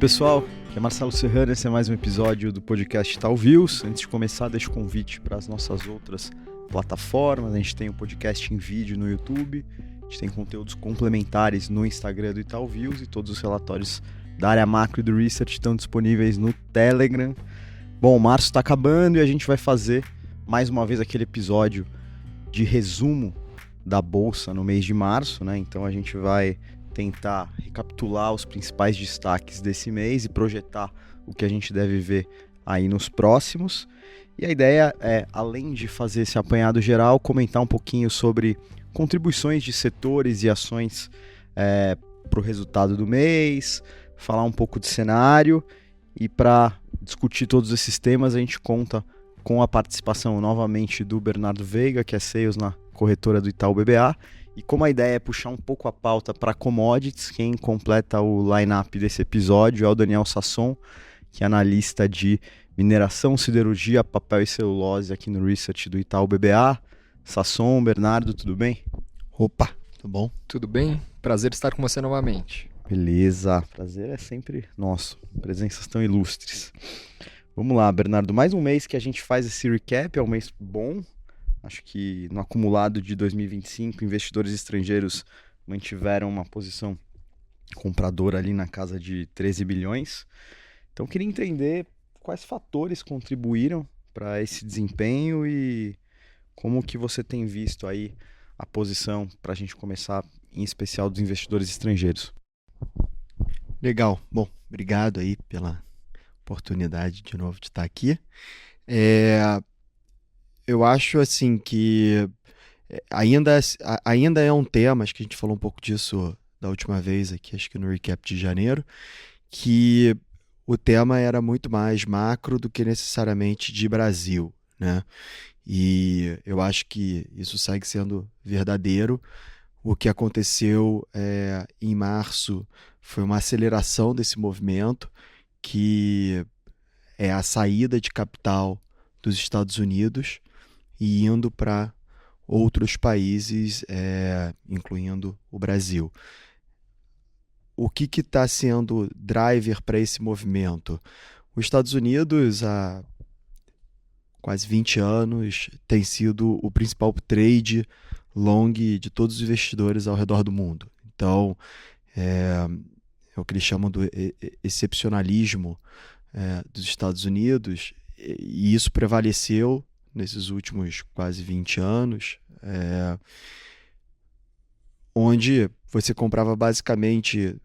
pessoal, aqui é Marcelo Serrano, esse é mais um episódio do podcast Tal Views. Antes de começar, deixo o convite para as nossas outras plataformas. A gente tem um podcast em vídeo no YouTube, a gente tem conteúdos complementares no Instagram do Tal Views e todos os relatórios da área macro e do research estão disponíveis no Telegram. Bom, março está acabando e a gente vai fazer mais uma vez aquele episódio de resumo da Bolsa no mês de março, né? Então a gente vai tentar recapitular os principais destaques desse mês e projetar o que a gente deve ver aí nos próximos. E a ideia é, além de fazer esse apanhado geral, comentar um pouquinho sobre contribuições de setores e ações para o resultado do mês, falar um pouco de cenário, e para discutir todos esses temas a gente conta com a participação novamente do Bernardo Veiga, que é Sales na corretora do Itaú BBA. E como a ideia é puxar um pouco a pauta para commodities, quem completa o line-up desse episódio é o Daniel Sasson, que é analista de mineração, siderurgia, papel e celulose aqui no Research do Itaú BBA. Sasson, Bernardo, tudo bem? Opa, tudo bom? Tudo bem? Prazer estar com você novamente. Beleza, prazer é sempre nosso, presenças tão ilustres. Vamos lá, Bernardo, mais um mês que a gente faz esse recap, é um mês bom. Acho que no acumulado de 2025, investidores estrangeiros mantiveram uma posição compradora ali na casa de 13 bilhões. Então, queria entender quais fatores contribuíram para esse desempenho e como que você tem visto aí a posição para a gente começar, em especial dos investidores estrangeiros. Legal. Bom, obrigado aí pela oportunidade de novo de estar aqui. Eu acho assim que ainda é um tema, acho que a gente falou um pouco disso da última vez aqui, acho que no recap de janeiro, que o tema era muito mais macro do que necessariamente de Brasil, né? E eu acho que isso segue sendo verdadeiro. O que aconteceu em março foi uma aceleração desse movimento, que é a saída de capital dos Estados Unidos e indo para outros países, incluindo o Brasil. O que está sendo driver para esse movimento? Os Estados Unidos, há quase 20 anos, tem sido o principal trade long de todos os investidores ao redor do mundo. Então, é o que eles chamam do excepcionalismo dos Estados Unidos, e isso prevaleceu nesses últimos quase 20 anos, onde você comprava basicamente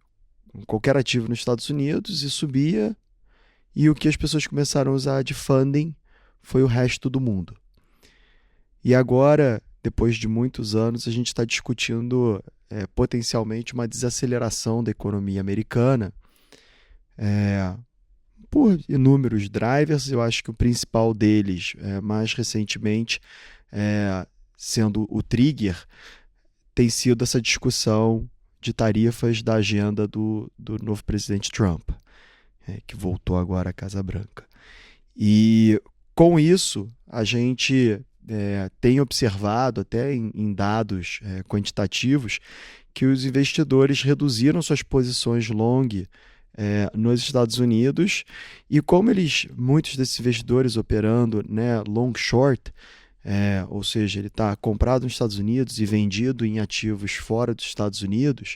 qualquer ativo nos Estados Unidos e subia, e o que as pessoas começaram a usar de funding foi o resto do mundo. E agora, depois de muitos anos, a gente está discutindo potencialmente uma desaceleração da economia americana, por inúmeros drivers. Eu acho que o principal deles, mais recentemente, sendo o trigger, tem sido essa discussão de tarifas da agenda do novo presidente Trump, que voltou agora à Casa Branca. E com isso, a gente tem observado, até em dados quantitativos, que os investidores reduziram suas posições long nos Estados Unidos, e como muitos desses investidores operando, né, long short, ou seja, ele está comprado nos Estados Unidos e vendido em ativos fora dos Estados Unidos,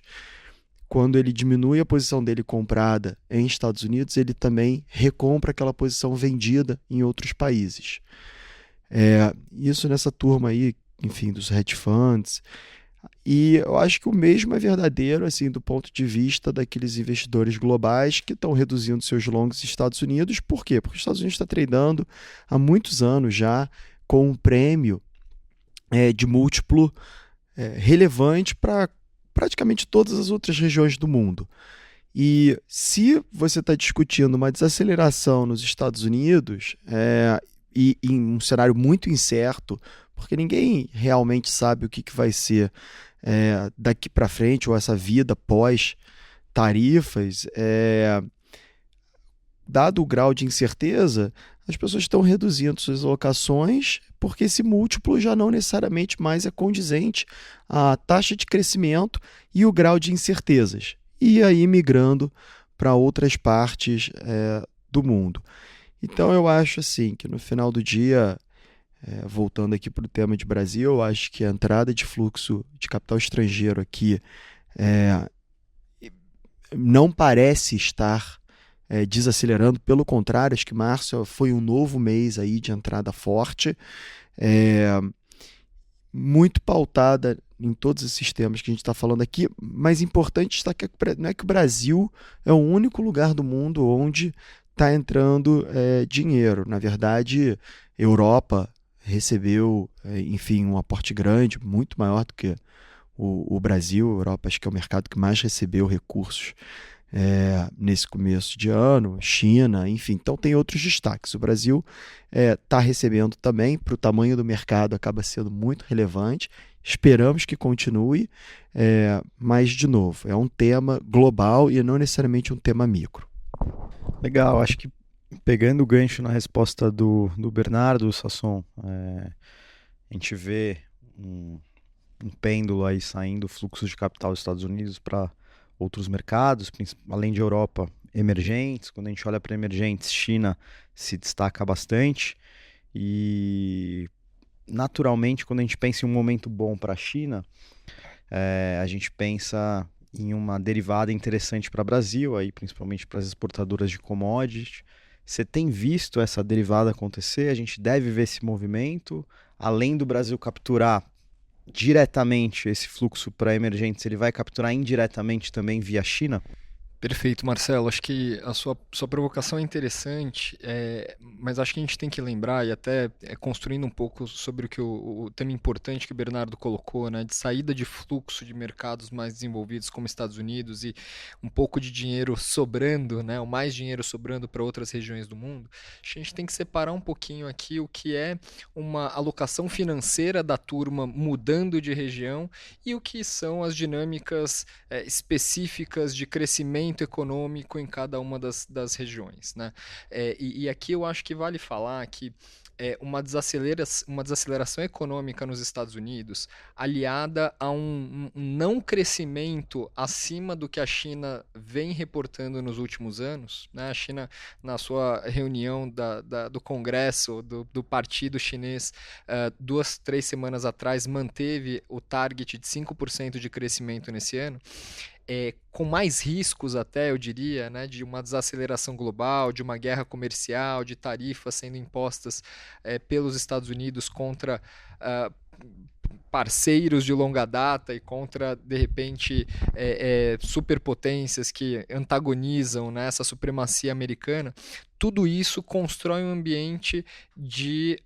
quando ele diminui a posição dele comprada em Estados Unidos, ele também recompra aquela posição vendida em outros países. Isso nessa turma aí, enfim, dos hedge funds. E eu acho que o mesmo é verdadeiro, assim, do ponto de vista daqueles investidores globais que estão reduzindo seus longs nos Estados Unidos. Por quê? Porque os Estados Unidos está tradando há muitos anos já com um prêmio de múltiplo relevante para praticamente todas as outras regiões do mundo. E se você está discutindo uma desaceleração nos Estados Unidos, e em um cenário muito incerto, porque ninguém realmente sabe o que vai ser daqui para frente, ou essa vida pós-tarifas, dado o grau de incerteza, as pessoas estão reduzindo suas alocações, porque esse múltiplo já não necessariamente mais é condizente à taxa de crescimento e o grau de incertezas. E aí migrando para outras partes do mundo. Então eu acho assim que no final do dia, voltando aqui para o tema de Brasil, eu acho que a entrada de fluxo de capital estrangeiro aqui não parece estar desacelerando, pelo contrário, acho que março foi um novo mês aí de entrada forte, muito pautada em todos esses temas que a gente está falando aqui, mas importante destacar que não é que o Brasil é o único lugar do mundo onde está entrando dinheiro. Na verdade, Europa recebeu, enfim, um aporte grande, muito maior do que o Brasil. A Europa acho que é o mercado que mais recebeu recursos nesse começo de ano, China, enfim. Então tem outros destaques. O Brasil está recebendo também, para o tamanho do mercado acaba sendo muito relevante. Esperamos que continue, mas, de novo, é um tema global e não necessariamente um tema micro. Legal, acho que pegando o gancho na resposta do Bernardo, Sasson, a gente vê um pêndulo aí saindo, fluxo de capital dos Estados Unidos para outros mercados, além de Europa, emergentes. Quando a gente olha para emergentes, China se destaca bastante e, naturalmente, quando a gente pensa em um momento bom para a China, a gente pensa em uma derivada interessante para o Brasil, aí, principalmente para as exportadoras de commodities. Você tem visto essa derivada acontecer? A gente deve ver esse movimento, além do Brasil capturar diretamente esse fluxo para emergentes, ele vai capturar indiretamente também via China? Perfeito, Marcelo. Acho que a sua provocação é interessante, mas acho que a gente tem que lembrar, e até construindo um pouco sobre o tema importante que o Bernardo colocou, né, de saída de fluxo de mercados mais desenvolvidos como Estados Unidos e um pouco de dinheiro sobrando, né, ou mais dinheiro sobrando para outras regiões do mundo. Acho que a gente tem que separar um pouquinho aqui o que é uma alocação financeira da turma mudando de região e o que são as dinâmicas específicas de crescimento econômico em cada uma das regiões, né? E aqui eu acho que vale falar que uma desaceleração econômica nos Estados Unidos, aliada a um não crescimento acima do que a China vem reportando nos últimos anos, né? A China, na sua reunião do Congresso, do Partido Chinês, 2-3 semanas atrás, manteve o target de 5% de crescimento nesse ano. Com mais riscos até, eu diria, né, de uma desaceleração global, de uma guerra comercial, de tarifas sendo impostas pelos Estados Unidos contra parceiros de longa data e contra, de repente, superpotências que antagonizam, né, essa supremacia americana. Tudo isso constrói um ambiente de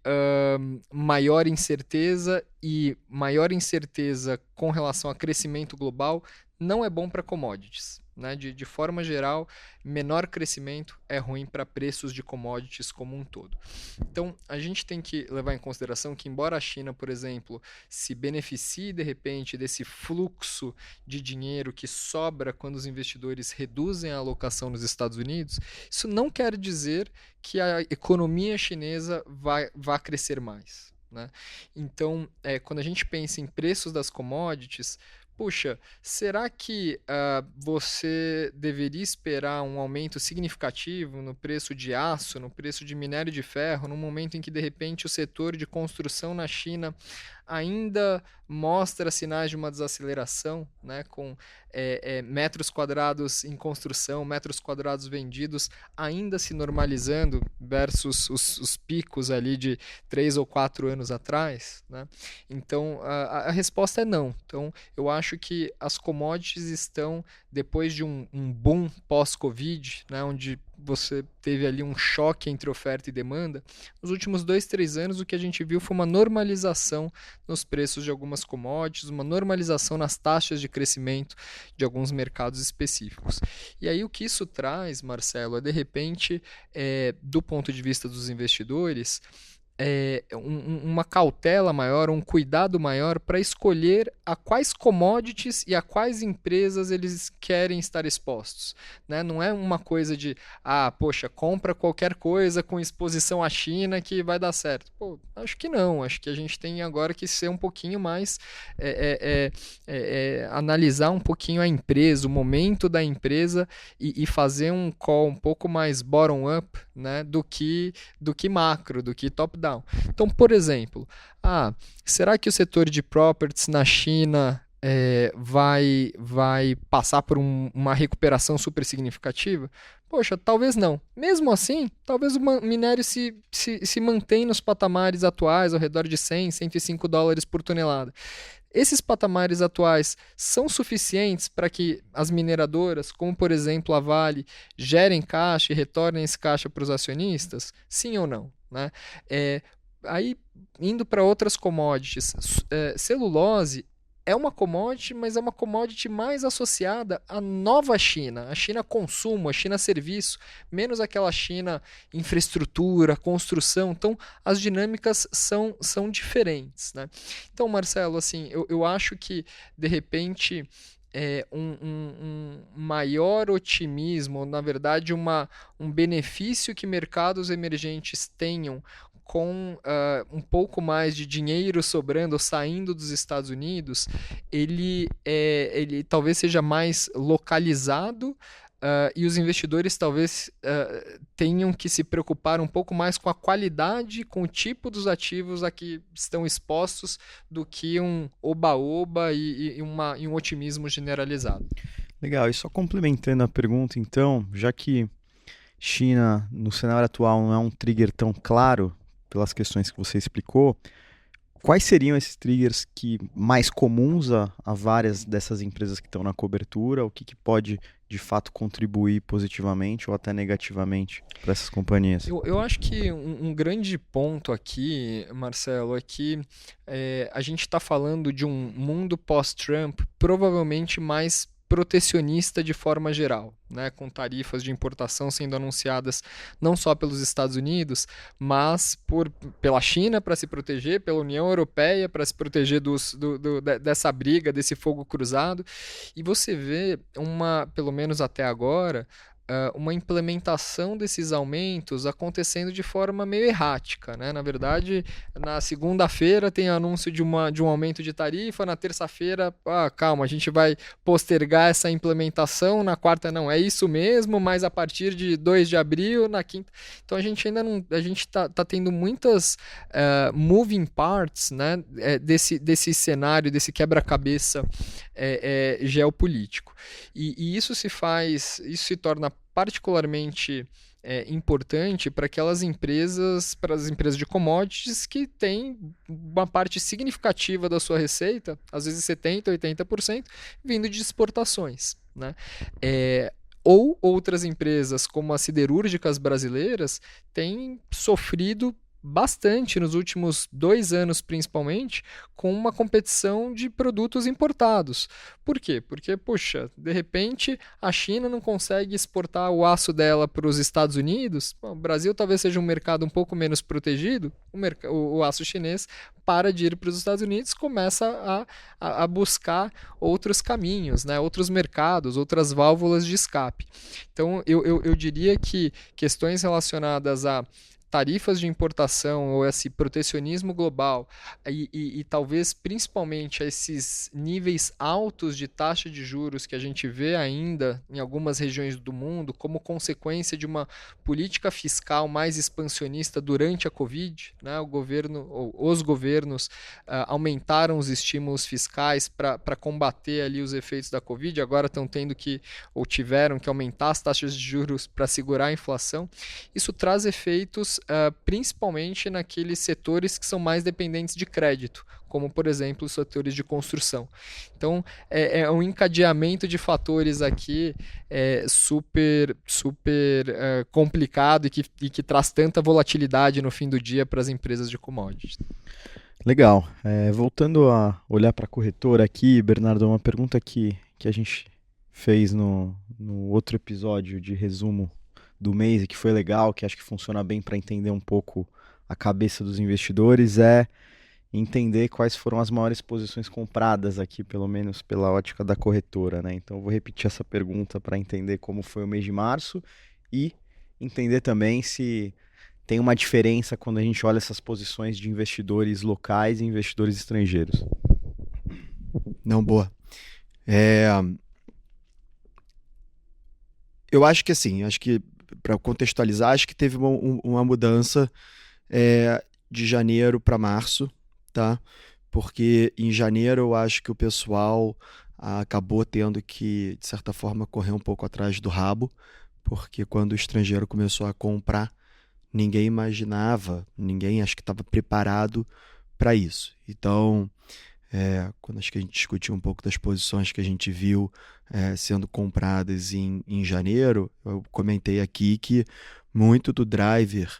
maior incerteza, e maior incerteza com relação a crescimento global não é bom para commodities, né? De forma geral, menor crescimento é ruim para preços de commodities como um todo. Então, a gente tem que levar em consideração que, embora a China, por exemplo, se beneficie de repente desse fluxo de dinheiro que sobra quando os investidores reduzem a alocação nos Estados Unidos, isso não quer dizer que a economia chinesa vá crescer mais, né? Então, quando a gente pensa em preços das commodities, puxa, será que você deveria esperar um aumento significativo no preço de aço, no preço de minério de ferro, no momento em que, de repente, o setor de construção na China ainda mostra sinais de uma desaceleração, né, com metros quadrados em construção, metros quadrados vendidos ainda se normalizando versus os picos ali de 3 ou 4 anos atrás, né? Então, a resposta é não. Então, eu acho que as commodities estão, depois de um boom pós-Covid, né, onde você teve ali um choque entre oferta e demanda, nos últimos 2-3 anos o que a gente viu foi uma normalização nos preços de algumas commodities, uma normalização nas taxas de crescimento de alguns mercados específicos. E aí o que isso traz, Marcelo, é de repente, do ponto de vista dos investidores, uma cautela maior, um cuidado maior para escolher a quais commodities e a quais empresas eles querem estar expostos, né? Não é uma coisa de, poxa, compra qualquer coisa com exposição à China que vai dar certo. Pô, acho que não, acho que a gente tem agora que ser um pouquinho mais, analisar um pouquinho a empresa, o momento da empresa e fazer um call um pouco mais bottom-up, né, do que macro, do que top-down. Então, por exemplo, será que o setor de properties na China vai passar por uma recuperação super significativa? Poxa, talvez não. Mesmo assim, talvez o minério se mantenha nos patamares atuais, ao redor de 100, 105 dólares por tonelada. Esses patamares atuais são suficientes para que as mineradoras, como por exemplo a Vale, gerem caixa e retornem esse caixa para os acionistas? Sim ou não? Né? Aí, indo para outras commodities, celulose é uma commodity, mas é uma commodity mais associada à nova China, a China consumo, a China serviço, menos aquela China infraestrutura, construção. Então, as dinâmicas são diferentes, né? Então, Marcelo, assim, eu acho que, de repente, um maior otimismo, ou, na verdade, um benefício que mercados emergentes tenham com um pouco mais de dinheiro sobrando ou saindo dos Estados Unidos, ele talvez seja mais localizado. E os investidores talvez tenham que se preocupar um pouco mais com a qualidade, com o tipo dos ativos a que estão expostos, do que um oba-oba e um otimismo generalizado. Legal, e só complementando a pergunta, então, já que China, no cenário atual, não é um trigger tão claro, pelas questões que você explicou, quais seriam esses triggers mais comuns a várias dessas empresas que estão na cobertura? O que pode, de fato, contribuir positivamente ou até negativamente para essas companhias? Eu acho que um grande ponto aqui, Marcelo, é que a gente está falando de um mundo pós-Trump provavelmente mais protecionista de forma geral, né, com tarifas de importação sendo anunciadas não só pelos Estados Unidos, mas pela China para se proteger, pela União Europeia para se proteger dessa briga, desse fogo cruzado. E você vê pelo menos até agora, uma implementação desses aumentos acontecendo de forma meio errática, né? Na verdade, na segunda-feira tem anúncio de um aumento de tarifa, na terça-feira, calma, a gente vai postergar essa implementação, na quarta não, é isso mesmo, mas a partir de 2 de abril, na quinta. Então a gente ainda não, a gente tá tendo muitas moving parts, né? Desse cenário, desse quebra-cabeça geopolítico. E isso se torna particularmente importante para as empresas de commodities que têm uma parte significativa da sua receita, às vezes 70%, 80%, vindo de exportações, né? Ou outras empresas, como as siderúrgicas brasileiras, têm sofrido bastante nos últimos 2 anos, principalmente, com uma competição de produtos importados. Por quê? Porque, puxa, de repente a China não consegue exportar o aço dela para os Estados Unidos. Bom, o Brasil talvez seja um mercado um pouco menos protegido. O aço chinês para de ir para os Estados Unidos, começa a buscar outros caminhos, né? Outros mercados, outras válvulas de escape. Então, eu diria que questões relacionadas a tarifas de importação ou esse protecionismo global e talvez principalmente a esses níveis altos de taxa de juros que a gente vê ainda em algumas regiões do mundo como consequência de uma política fiscal mais expansionista durante a Covid, né? Os governos aumentaram os estímulos fiscais para combater ali os efeitos da Covid, agora tiveram que aumentar as taxas de juros para segurar a inflação. Isso traz efeitos principalmente naqueles setores que são mais dependentes de crédito, como, por exemplo, os setores de construção. Então, é um encadeamento de fatores aqui super complicado e que traz tanta volatilidade no fim do dia para as empresas de commodities. Legal. Voltando a olhar para a corretora aqui, Bernardo, uma pergunta que a gente fez no outro episódio de resumo do mês e que foi legal, que acho que funciona bem para entender um pouco a cabeça dos investidores é entender quais foram as maiores posições compradas aqui, pelo menos pela ótica da corretora, né? Então eu vou repetir essa pergunta para entender como foi o mês de março e entender também se tem uma diferença quando a gente olha essas posições de investidores locais e investidores estrangeiros. Não, boa. Eu acho que assim, para contextualizar, acho que teve uma mudança de janeiro para março, tá? Porque em janeiro eu acho que o pessoal acabou tendo que, de certa forma, correr um pouco atrás do rabo, porque quando o estrangeiro começou a comprar, ninguém imaginava, ninguém acho que estava preparado para isso. Então, quando acho que a gente discutiu um pouco das posições que a gente viu sendo compradas em janeiro, eu comentei aqui que muito do driver,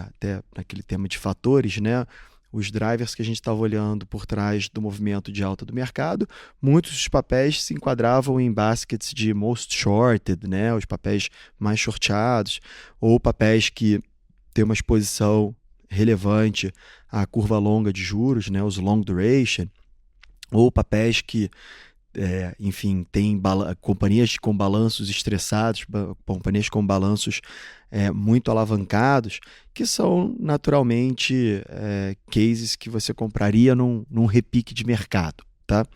até naquele tema de fatores, né? Os drivers que a gente estava olhando por trás do movimento de alta do mercado, muitos dos papéis se enquadravam em baskets de most shorted, né? Os papéis mais shorteados, ou papéis que têm uma exposição relevante à curva longa de juros, né? Os long duration, ou papéis que enfim, tem companhias com balanços estressados, companhias com balanços muito alavancados, que são naturalmente cases que você compraria num repique de mercado, tá?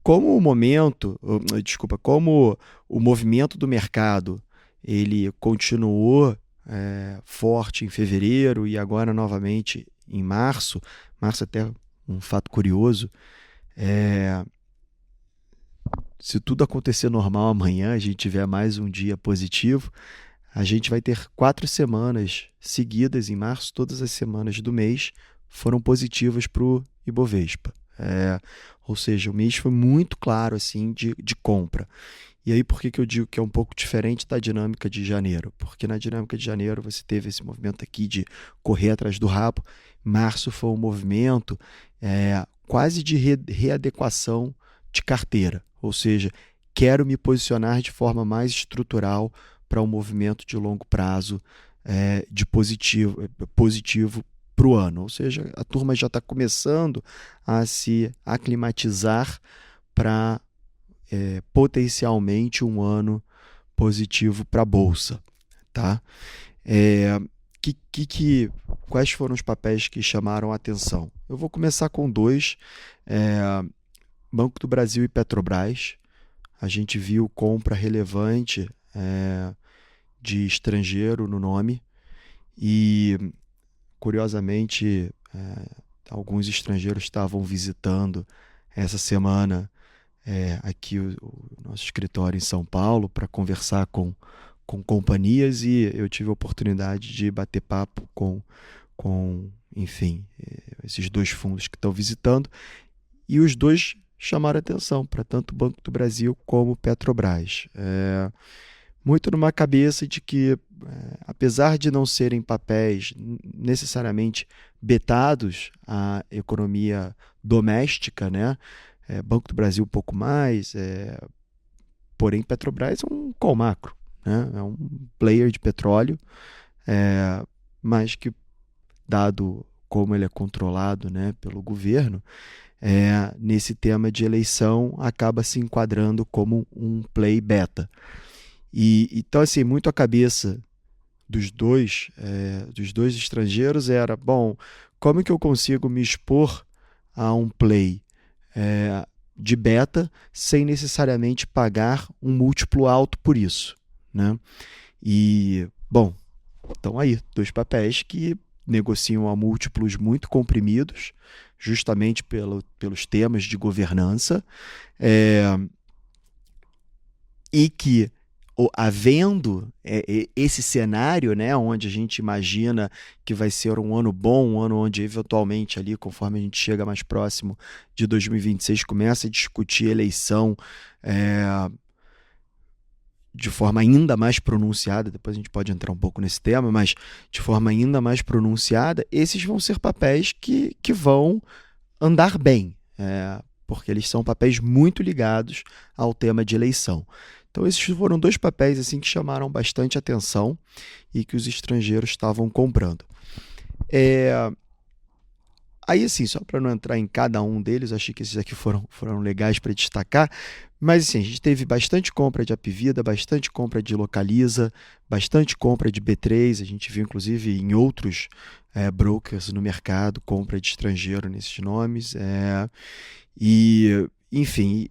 Como o movimento do mercado ele continuou forte em fevereiro e agora novamente em março até um fato curioso, se tudo acontecer normal amanhã, a gente tiver mais um dia positivo, a gente vai ter 4 semanas seguidas em março, todas as semanas do mês foram positivas para o Ibovespa. Ou seja, o mês foi muito claro assim, de compra. E aí por que eu digo que é um pouco diferente da dinâmica de janeiro? Porque na dinâmica de janeiro você teve esse movimento aqui de correr atrás do rabo. Março foi um movimento quase de readequação de carteira. Ou seja, quero me posicionar de forma mais estrutural para um movimento de longo prazo de positivo para o ano. Ou seja, a turma já está começando a se aclimatizar para potencialmente um ano positivo para a Bolsa. Tá? Quais foram os papéis que chamaram a atenção? Eu vou começar com 2. Banco do Brasil e Petrobras. A gente viu compra relevante de estrangeiro no nome e, curiosamente, alguns estrangeiros estavam visitando essa semana aqui o nosso escritório em São Paulo para conversar com companhias e eu tive a oportunidade de bater papo com enfim, esses 2 fundos que estão visitando e os 2 chamaram atenção para tanto o Banco do Brasil como o Petrobras. Muito numa cabeça de que, apesar de não serem papéis necessariamente betados à economia doméstica, né? Banco do Brasil um pouco mais, porém Petrobras é um call macro, né? É um player de petróleo, mas que, dado como ele é controlado, né, pelo governo, nesse tema de eleição acaba se enquadrando como um play beta. Então, assim, muito a cabeça dos dois estrangeiros era, bom, como que eu consigo me expor a um play de beta sem necessariamente pagar um múltiplo alto por isso, né? E, bom, estão aí 2 papéis que negociam a múltiplos muito comprimidos, justamente pelos temas de governança, e que, havendo esse cenário, né, onde a gente imagina que vai ser um ano bom, um ano onde eventualmente ali, conforme a gente chega mais próximo de 2026, começa a discutir eleição de forma ainda mais pronunciada, depois a gente pode entrar um pouco nesse tema, mas de forma ainda mais pronunciada, esses vão ser papéis que vão andar bem, porque eles são papéis muito ligados ao tema de eleição. Então esses foram 2 papéis assim, que chamaram bastante atenção e que os estrangeiros estavam comprando. Aí, assim, só para não entrar em cada um deles, achei que esses aqui foram legais para destacar, mas assim, a gente teve bastante compra de Apvida, bastante compra de Localiza, bastante compra de B3, a gente viu inclusive em outros brokers no mercado, compra de estrangeiro nesses nomes, e, enfim,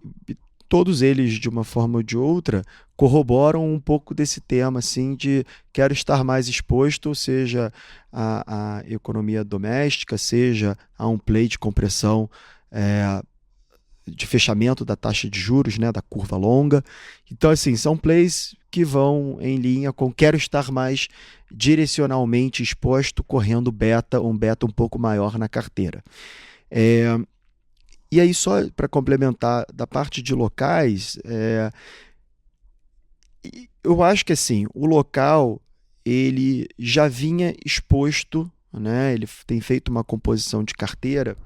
todos eles, de uma forma ou de outra, corroboram um pouco desse tema, assim, de quero estar mais exposto, ou seja, à economia doméstica, seja a um play de compressão de fechamento da taxa de juros, né, da curva longa. Então, assim, são plays que vão em linha com quero estar mais direcionalmente exposto, correndo um beta um pouco maior na carteira. E aí, só para complementar da parte de locais, eu acho que assim, o local ele já vinha exposto, né? Ele tem feito uma composição de carteira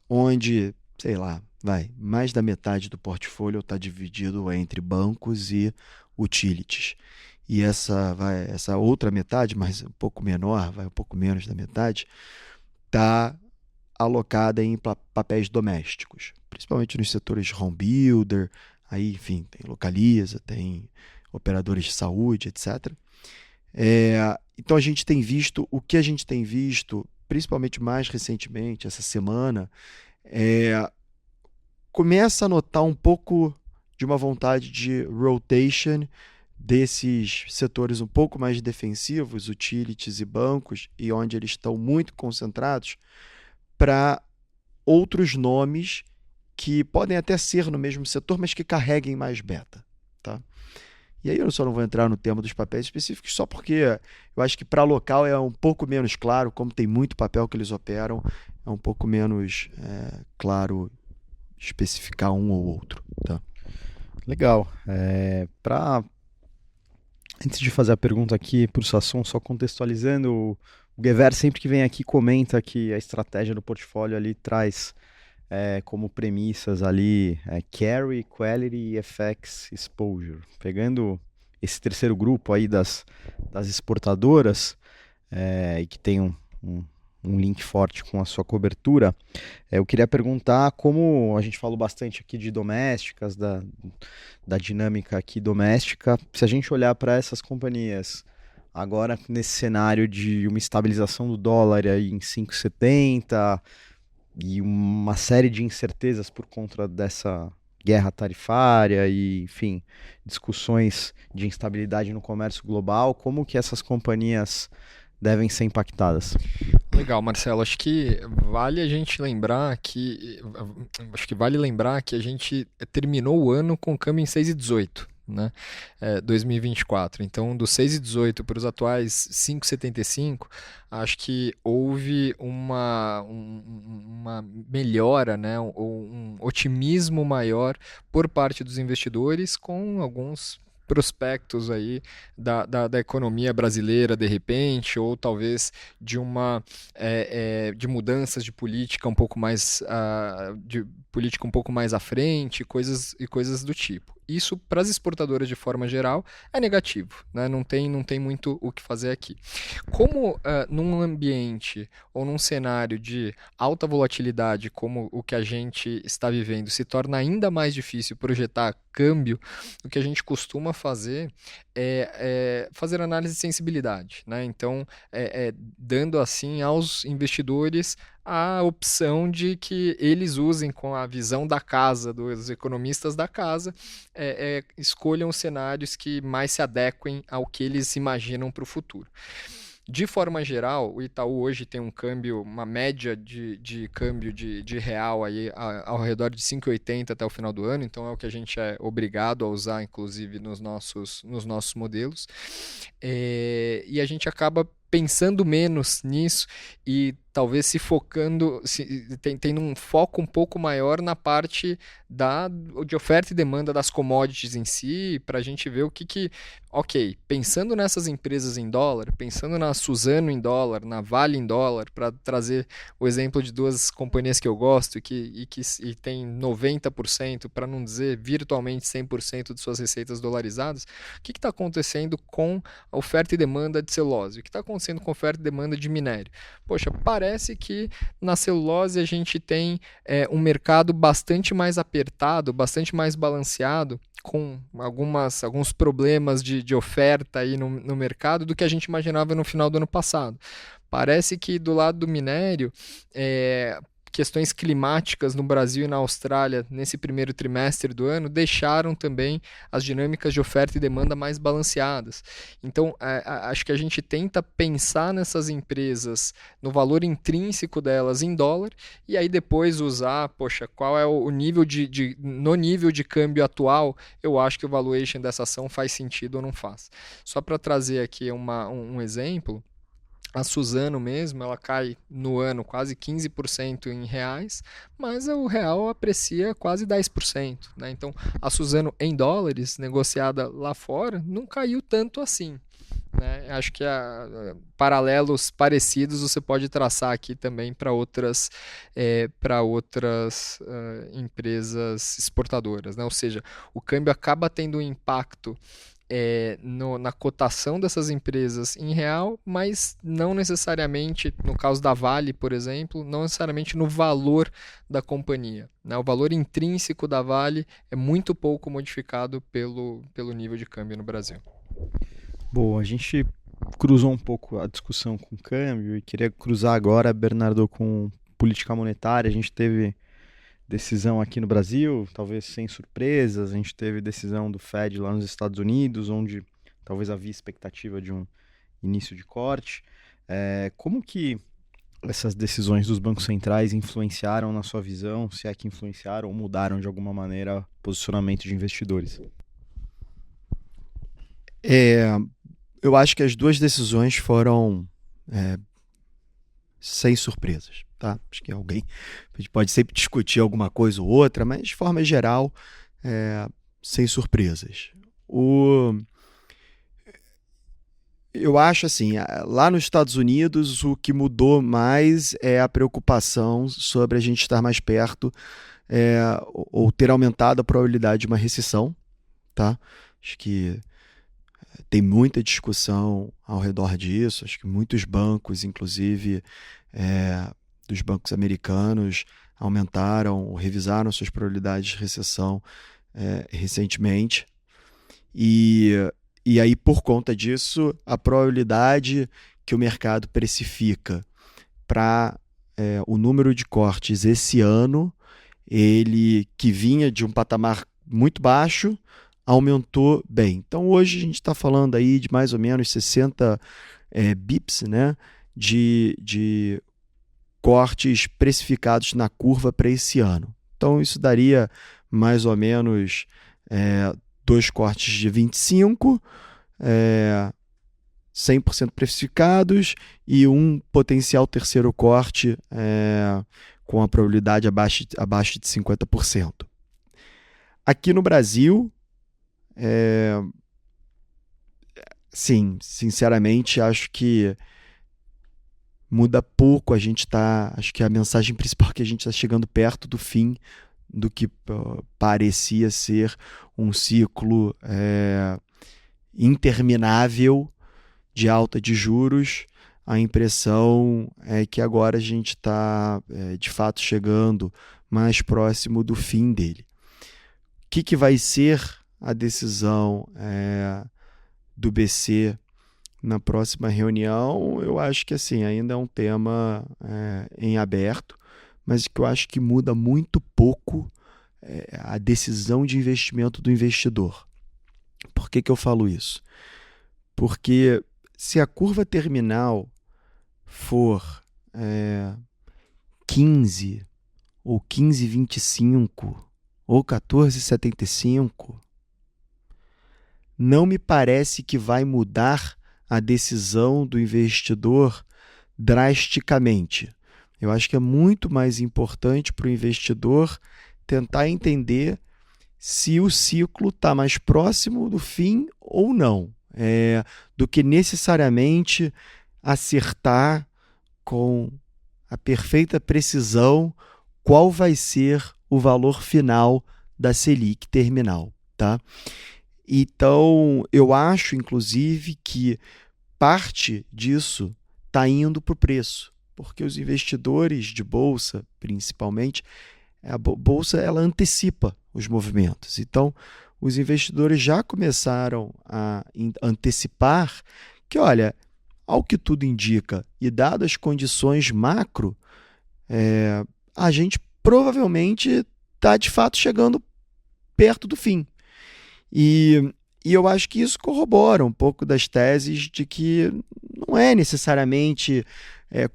onde, sei lá, mais da metade do portfólio está dividido entre bancos e utilities. E essa outra metade, mas um pouco menor, um pouco menos da metade, está alocada em papéis domésticos, principalmente nos setores home builder, aí, enfim, tem Localiza, tem operadores de saúde, etc. Então a gente tem visto, o que a gente tem visto, principalmente mais recentemente, essa semana, começa a notar um pouco de uma vontade de rotation desses setores um pouco mais defensivos, utilities e bancos, e onde eles estão muito concentrados, para outros nomes que podem até ser no mesmo setor, mas que carreguem mais beta. Tá? E aí eu só não vou entrar no tema dos papéis específicos, só porque eu acho que para local é um pouco menos claro, como tem muito papel que eles operam, é um pouco menos claro especificar um ou outro. Tá? Legal. Antes de fazer a pergunta aqui para o Sasson, só contextualizando, o Gever sempre que vem aqui comenta que a estratégia do portfólio ali traz como premissas ali carry, quality e FX exposure. Pegando esse terceiro grupo aí das exportadoras e que tem um link forte com a sua cobertura, eu queria perguntar como a gente falou bastante aqui de domésticas, da dinâmica aqui doméstica, se a gente olhar para essas companhias agora nesse cenário de uma estabilização do dólar aí em 5,70 e uma série de incertezas por conta dessa guerra tarifária e, enfim, discussões de instabilidade no comércio global, como que essas companhias devem ser impactadas? Legal, Marcelo. Acho que vale lembrar que a gente terminou o ano com o câmbio em 6,18, né? 2024. Então, dos 6,18 para os atuais 5,75, acho que houve uma melhora, né? Um otimismo maior por parte dos investidores, com alguns prospectos aí da economia brasileira de repente, ou talvez de de mudanças de política um pouco mais à frente, coisas do tipo. Isso, para as exportadoras de forma geral, é negativo, né? Não tem muito o que fazer aqui. Como num ambiente ou num cenário de alta volatilidade como o que a gente está vivendo se torna ainda mais difícil projetar câmbio, o que a gente costuma fazer é fazer análise de sensibilidade, né? Então, dando assim aos investidores a opção de que eles usem com a visão da casa, dos economistas da casa, escolham os cenários que mais se adequem ao que eles imaginam para o futuro. De forma geral, o Itaú hoje tem uma média de câmbio de real aí ao redor de 5,80 até o final do ano, então é o que a gente é obrigado a usar, inclusive, nos nossos modelos. E a gente acaba pensando menos nisso e talvez se focando, tendo um foco um pouco maior na parte de oferta e demanda das commodities em si, para a gente ver o que... Ok, pensando nessas empresas em dólar, pensando na Suzano em dólar, na Vale em dólar, para trazer o exemplo de duas companhias que eu gosto e tem 90%, para não dizer virtualmente 100% de suas receitas dolarizadas, o que está acontecendo com a oferta e demanda de celulose? O que está acontecendo com a oferta e demanda de minério? Poxa, parece que na celulose a gente tem um mercado bastante mais apertado, bastante mais balanceado, com alguns problemas de oferta aí no mercado do que a gente imaginava no final do ano passado. Parece que do lado do minério, questões climáticas no Brasil e na Austrália nesse primeiro trimestre do ano deixaram também as dinâmicas de oferta e demanda mais balanceadas. Então, acho que a gente tenta pensar nessas empresas, no valor intrínseco delas em dólar, e aí depois usar, poxa, qual é o nível no nível de câmbio atual, eu acho que o valuation dessa ação faz sentido ou não faz. Só para trazer aqui um exemplo, a Suzano mesmo, ela cai no ano quase 15% em reais, mas o real aprecia quase 10%, né? Então, a Suzano em dólares, negociada lá fora, não caiu tanto assim, né? Acho que paralelos parecidos você pode traçar aqui também para outras empresas exportadoras, né? Ou seja, o câmbio acaba tendo um impacto na cotação dessas empresas em real, mas não necessariamente, no caso da Vale, por exemplo, não necessariamente no valor da companhia, né? O valor intrínseco da Vale é muito pouco modificado pelo nível de câmbio no Brasil. Bom, a gente cruzou um pouco a discussão com o câmbio e queria cruzar agora, Bernardo, com política monetária. A gente teve decisão aqui no Brasil, talvez sem surpresas. A gente teve decisão do Fed lá nos Estados Unidos, onde talvez havia expectativa de um início de corte. Como que essas decisões dos bancos centrais influenciaram na sua visão, se é que influenciaram ou mudaram de alguma maneira o posicionamento de investidores? Eu acho que as duas decisões foram sem surpresas. Tá? Acho que a gente pode sempre discutir alguma coisa ou outra, mas de forma geral, sem surpresas. Eu acho assim, lá nos Estados Unidos, o que mudou mais é a preocupação sobre a gente estar mais perto ou ter aumentado a probabilidade de uma recessão. Tá? Acho que tem muita discussão ao redor disso. Acho que muitos bancos, inclusive dos bancos americanos, aumentaram ou revisaram suas probabilidades de recessão recentemente. E aí, por conta disso, a probabilidade que o mercado precifica para o número de cortes esse ano, ele que vinha de um patamar muito baixo, aumentou bem. Então, hoje a gente está falando aí de mais ou menos 60 bips, né, de cortes precificados na curva para esse ano. Então, isso daria mais ou menos 2 cortes de 25, 100% precificados, e um potencial terceiro corte com a probabilidade abaixo de 50%. Aqui no Brasil, sim, sinceramente, acho que muda pouco. Acho que a mensagem principal é que a gente está chegando perto do fim do que parecia ser um ciclo interminável de alta de juros. A impressão é que agora a gente está, de fato, chegando mais próximo do fim dele. O que vai ser a decisão do BC na próxima reunião? Eu acho que assim, ainda é um tema em aberto, mas que eu acho que muda muito pouco a decisão de investimento do investidor. Por que eu falo isso? Porque se a curva terminal for 15 ou 15,25 ou 14,75, não me parece que vai mudar a decisão do investidor drasticamente. Eu acho que é muito mais importante para o investidor tentar entender se o ciclo está mais próximo do fim ou não, do que necessariamente acertar com a perfeita precisão qual vai ser o valor final da Selic terminal, tá? Então, eu acho, inclusive, que parte disso está indo para o preço, porque os investidores de bolsa, principalmente, a bolsa ela antecipa os movimentos. Então, os investidores já começaram a antecipar que, olha, ao que tudo indica, e dadas as condições macro, a gente provavelmente está, de fato, chegando perto do fim. E eu acho que isso corrobora um pouco das teses de que não é necessariamente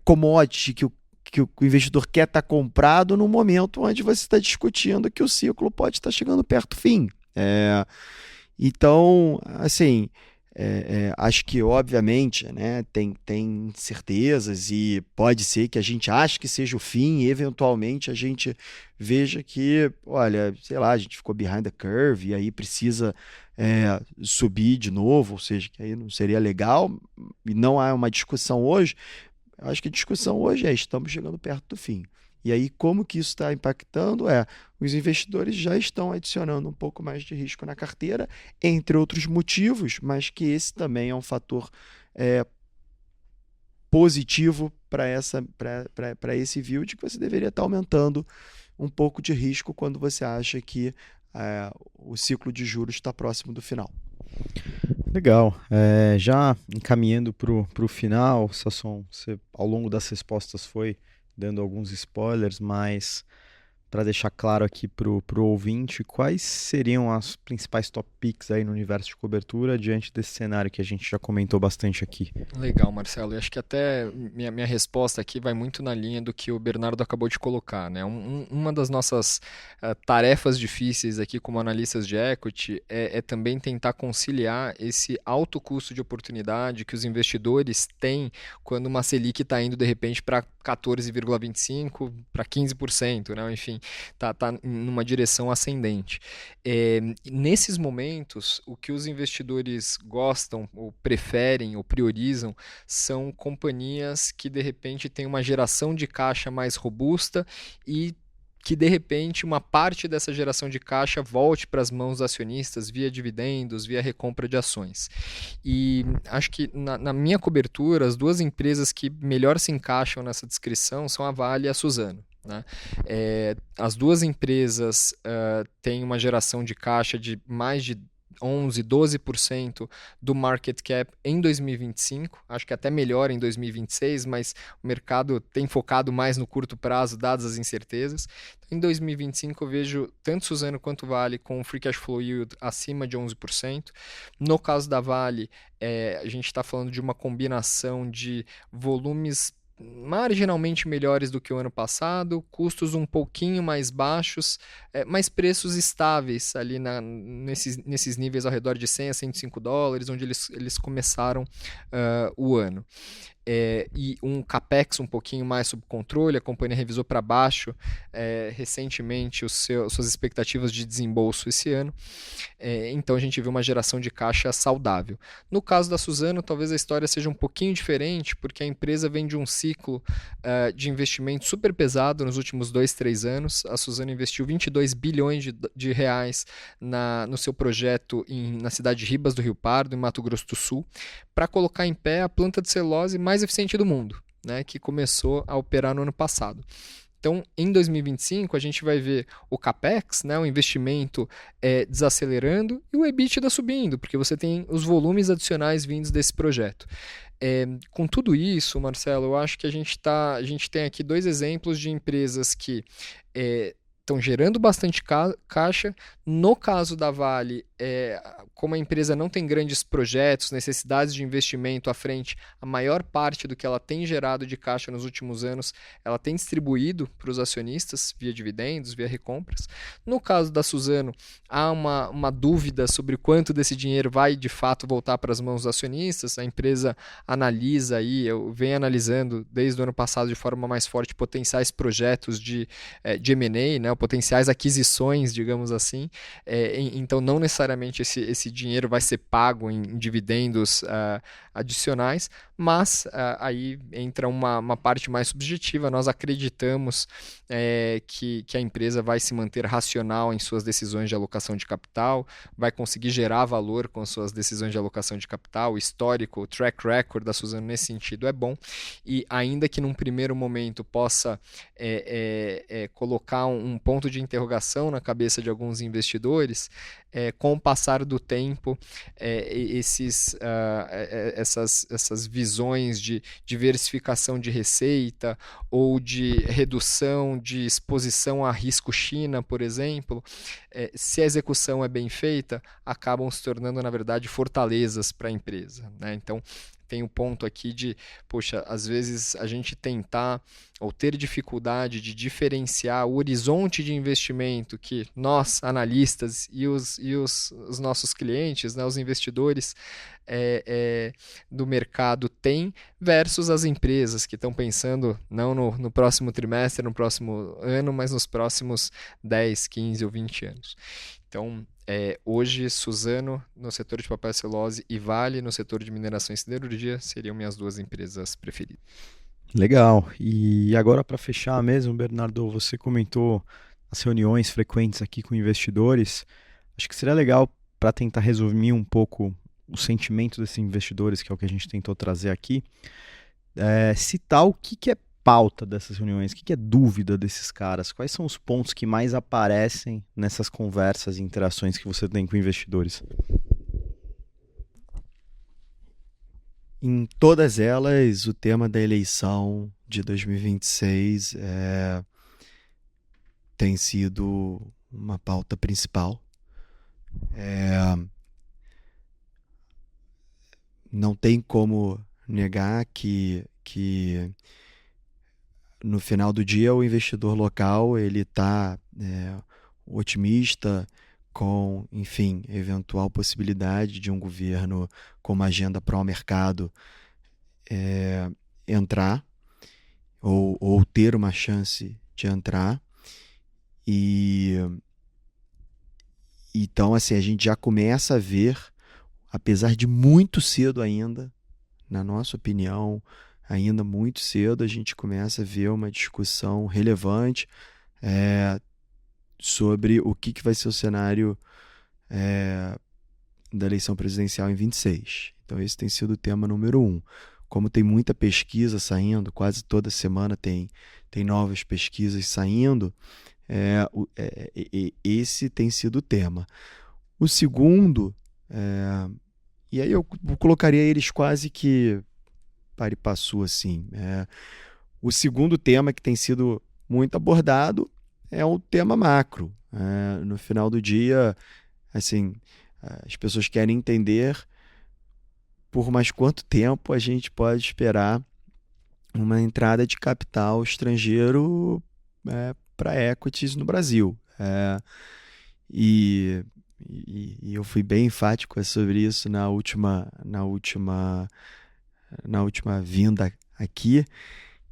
commodity que o investidor quer estar comprado no momento onde você está discutindo que o ciclo pode estar chegando perto do fim. Então, assim, acho que, obviamente, né, tem certezas e pode ser que a gente ache que seja o fim e, eventualmente, a gente veja que, olha, sei lá, a gente ficou behind the curve e aí precisa subir de novo, ou seja, que aí não seria legal e não há uma discussão hoje. Eu acho que a discussão hoje estamos chegando perto do fim. E aí, como que isso está impactando? Os investidores já estão adicionando um pouco mais de risco na carteira, entre outros motivos, mas que esse também é um fator positivo para esse view de que você deveria estar aumentando um pouco de risco quando você acha que o ciclo de juros está próximo do final. Legal. Já encaminhando para o final, Sasson, você ao longo das respostas foi dando alguns spoilers, mas para deixar claro aqui para o ouvinte, quais seriam as principais top picks aí no universo de cobertura diante desse cenário que a gente já comentou bastante aqui? Legal, Marcelo. E acho que até minha resposta aqui vai muito na linha do que o Bernardo acabou de colocar, né? Uma das nossas tarefas difíceis aqui como analistas de equity é também tentar conciliar esse alto custo de oportunidade que os investidores têm quando uma Selic está indo de repente para 14,25% para 15%, né? Enfim, tá numa direção ascendente. Nesses momentos, o que os investidores gostam, ou preferem, ou priorizam, são companhias que de repente têm uma geração de caixa mais robusta e que de repente uma parte dessa geração de caixa volte para as mãos dos acionistas via dividendos, via recompra de ações. E acho que na minha cobertura, as duas empresas que melhor se encaixam nessa descrição são a Vale e a Suzano. Né? As duas empresas têm uma geração de caixa de mais de 11%, 12% do market cap em 2025, acho que até melhor em 2026, mas o mercado tem focado mais no curto prazo, dadas as incertezas. Em 2025 eu vejo tanto Suzano quanto Vale com free cash flow yield acima de 11%. No caso da Vale, a gente está falando de uma combinação de volumes marginalmente melhores do que o ano passado, custos um pouquinho mais baixos, mas preços estáveis ali nesses níveis ao redor de 100 a 105 dólares, onde eles começaram o ano. E um capex um pouquinho mais sob controle, a companhia revisou para baixo recentemente suas expectativas de desembolso esse ano, então a gente vê uma geração de caixa saudável. No caso da Suzano, talvez a história seja um pouquinho diferente, porque a empresa vem de um ciclo de investimento super pesado nos últimos 2-3 anos. A Suzano investiu 22 bilhões de reais no seu projeto na cidade de Ribas do Rio Pardo, em Mato Grosso do Sul, para colocar em pé a planta de celulose mais eficiente do mundo, né, que começou a operar no ano passado. Então, em 2025, a gente vai ver o CAPEX, né, o investimento desacelerando e o EBITDA subindo, porque você tem os volumes adicionais vindos desse projeto. Com tudo isso, Marcelo, eu acho que a gente tem aqui dois exemplos de empresas que estão gerando bastante caixa No caso da Vale, como a empresa não tem grandes projetos, necessidades de investimento à frente, a maior parte do que ela tem gerado de caixa nos últimos anos, ela tem distribuído para os acionistas via dividendos, via recompras. No caso da Suzano, há uma dúvida sobre quanto desse dinheiro vai de fato voltar para as mãos dos acionistas. A empresa analisa aí, vem analisando desde o ano passado de forma mais forte potenciais projetos de M&A, né, potenciais aquisições, digamos assim. Então, não necessariamente esse dinheiro vai ser pago em dividendos adicionais, mas aí entra uma parte mais subjetiva. Nós acreditamos que a empresa vai se manter racional em suas decisões de alocação de capital, vai conseguir gerar valor com as suas decisões de alocação de capital. O histórico, o track record da Suzano nesse sentido é bom, e ainda que num primeiro momento possa colocar um ponto de interrogação na cabeça de alguns investidores, com o passar do tempo, essas visões de diversificação de receita ou de redução de exposição a risco China, por exemplo, se a execução é bem feita, acabam se tornando, na verdade, fortalezas para a empresa, né? Então, tem um ponto aqui de, poxa, às vezes a gente tentar ou ter dificuldade de diferenciar o horizonte de investimento que nós, analistas, e os nossos clientes, né, os investidores do mercado têm, versus as empresas que estão pensando não no próximo trimestre, no próximo ano, mas nos próximos 10, 15 ou 20 anos. Então, hoje, Suzano no setor de papel e celulose e Vale no setor de mineração e siderurgia seriam minhas duas empresas preferidas. Legal. E agora, para fechar mesmo, Bernardo, você comentou as reuniões frequentes aqui com investidores. Acho que seria legal, para tentar resumir um pouco o sentimento desses investidores, que é o que a gente tentou trazer aqui, citar o que é pauta dessas reuniões, o que é dúvida desses caras, quais são os pontos que mais aparecem nessas conversas e interações que você tem com investidores? Em todas elas, o tema da eleição de 2026 tem sido uma pauta principal. Não tem como negar que no final do dia o investidor local ele está otimista com, enfim, eventual possibilidade de um governo com uma agenda pró-mercado entrar ou ter uma chance de entrar. E então, assim, a gente já começa a ver, apesar de muito cedo ainda, na nossa opinião, ainda muito cedo, a gente começa a ver uma discussão relevante sobre o que vai ser o cenário da eleição presidencial em 26. Então, esse tem sido o tema número 1. Como tem muita pesquisa saindo, quase toda semana tem novas pesquisas saindo, esse tem sido o tema. O segundo, e aí eu colocaria eles quase que pari passu, assim. O segundo tema que tem sido muito abordado é o tema macro. No final do dia, assim, as pessoas querem entender por mais quanto tempo a gente pode esperar uma entrada de capital estrangeiro para equities no Brasil. E eu fui bem enfático sobre isso na última vinda aqui,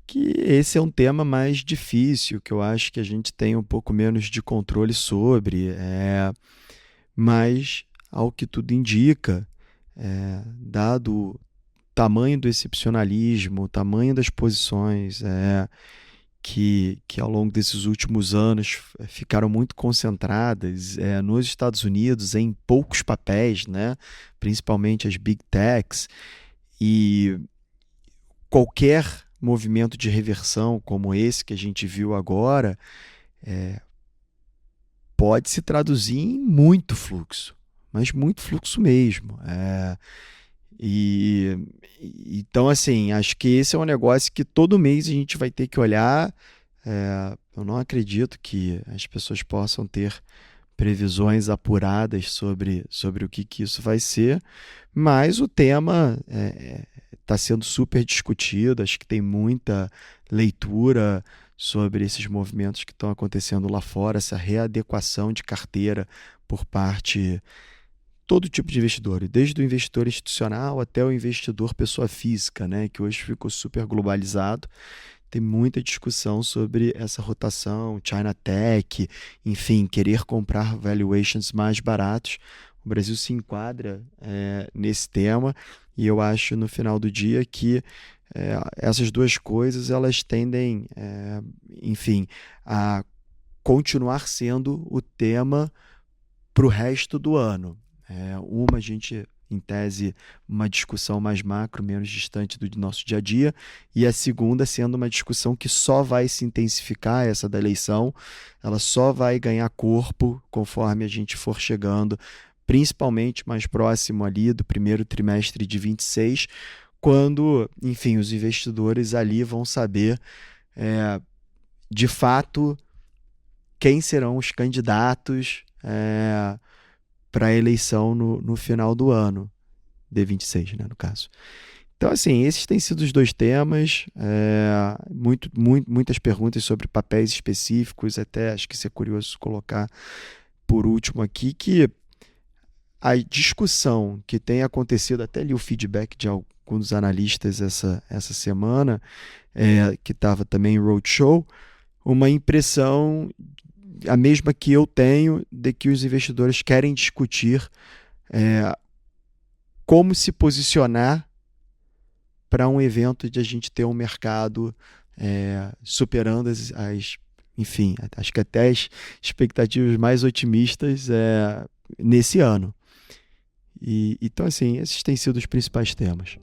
que esse é um tema mais difícil, que eu acho que a gente tem um pouco menos de controle sobre, mas, ao que tudo indica, dado o tamanho do excepcionalismo, o tamanho das posições que ao longo desses últimos anos ficaram muito concentradas nos Estados Unidos, em poucos papéis, né? Principalmente as Big Techs, e qualquer movimento de reversão como esse que a gente viu agora pode se traduzir em muito fluxo, mas muito fluxo mesmo. Então, assim, acho que esse é um negócio que todo mês a gente vai ter que olhar. Eu não acredito que as pessoas possam ter previsões apuradas sobre o que isso vai ser, mas o tema está sendo super discutido, acho que tem muita leitura sobre esses movimentos que estão acontecendo lá fora, essa readequação de carteira por parte todo tipo de investidor, desde o investidor institucional até o investidor pessoa física, né, que hoje ficou super globalizado. Tem muita discussão sobre essa rotação, China Tech, enfim, querer comprar valuations mais baratos. O Brasil se enquadra nesse tema e eu acho no final do dia que essas duas coisas elas tendem, enfim, a continuar sendo o tema para o resto do ano. A gente, em tese, uma discussão mais macro, menos distante do nosso dia a dia, e a segunda sendo uma discussão que só vai se intensificar, essa da eleição, ela só vai ganhar corpo conforme a gente for chegando, principalmente mais próximo ali do primeiro trimestre de 26, quando, enfim, os investidores ali vão saber, de fato, quem serão os candidatos para a eleição no final do ano, de 26, né, no caso. Então, assim, esses têm sido os dois temas, muitas perguntas sobre papéis específicos, até acho que isso é curioso colocar por último aqui, que a discussão que tem acontecido, até li o feedback de alguns dos analistas essa semana, que estava também em Roadshow, uma impressão a mesma que eu tenho de que os investidores querem discutir como se posicionar para um evento de a gente ter um mercado superando enfim, acho que até as expectativas mais otimistas nesse ano. Então, assim, esses têm sido os principais temas.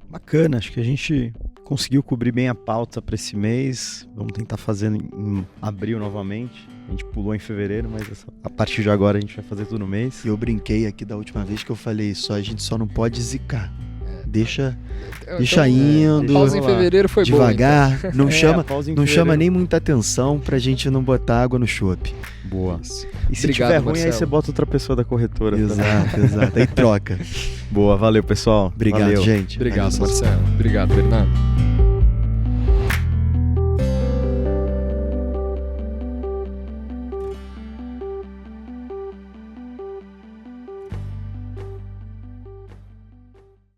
Bacana, acho que a gente conseguiu cobrir bem a pauta para esse mês. Vamos tentar fazer em abril novamente. A gente pulou em fevereiro, mas a partir de agora a gente vai fazer tudo no mês. Eu brinquei aqui da última vez que eu falei a gente só não pode zicar. Deixa indo. A pausa em fevereiro foi devagar, boa, então. não chama nem muita atenção pra gente não botar água no chope. Boa. E se Obrigado, tiver ruim, Marcelo. aí você bota outra pessoa da corretora. Exato. Aí troca. Boa, valeu, pessoal. Obrigado, Valeu. gente. Obrigado, Marcelo. Obrigado, Bernardo.